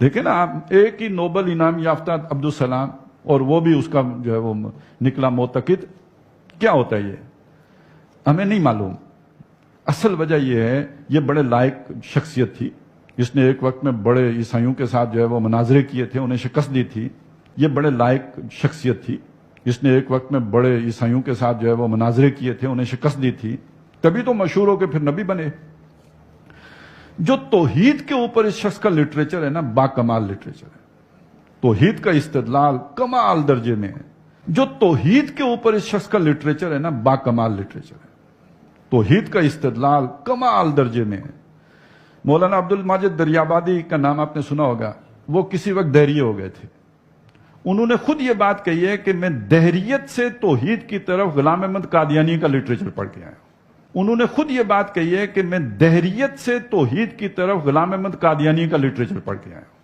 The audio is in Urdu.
دیکھیں نا آپ، ایک ہی نوبل انعام یافتہ عبدالسلام، اور وہ بھی اس کا جو ہے وہ نکلا معتقد. کیا ہوتا ہے یہ ہمیں نہیں معلوم. اصل وجہ یہ ہے، یہ بڑے لائق شخصیت تھی، جس نے ایک وقت میں بڑے عیسائیوں کے ساتھ جو ہے وہ مناظرے کیے تھے، انہیں شکست دی تھی. یہ بڑے لائق شخصیت تھی، جس نے ایک وقت میں بڑے عیسائیوں کے ساتھ جو ہے وہ مناظرے کیے تھے، انہیں شکست دی تھی. تبھی تو مشہور ہو کے پھر نبی بنے. جو توحید کے اوپر اس شخص کا لٹریچر ہے نا، با کمال لٹریچر ہے. توحید کا استدلال کمال درجے میں ہے. جو توحید کے اوپر اس شخص کا لٹریچر ہے نا، با کمال لٹریچر ہے. توحید کا استدلال کمال درجے میں ہے. مولانا عبد الماجد دریابادی کا نام آپ نے سنا ہوگا. وہ کسی وقت دہریے ہو گئے تھے. انہوں نے خود یہ بات کہی ہے کہ میں دہریت سے توحید کی طرف غلام احمد قادیانی کا لٹریچر پڑھ کے آیا ہوں. انہوں نے خود یہ بات کہی ہے کہ میں دہریت سے توحید کی طرف غلام احمد قادیانی کا لٹریچر پڑھ کے آیا ہوں.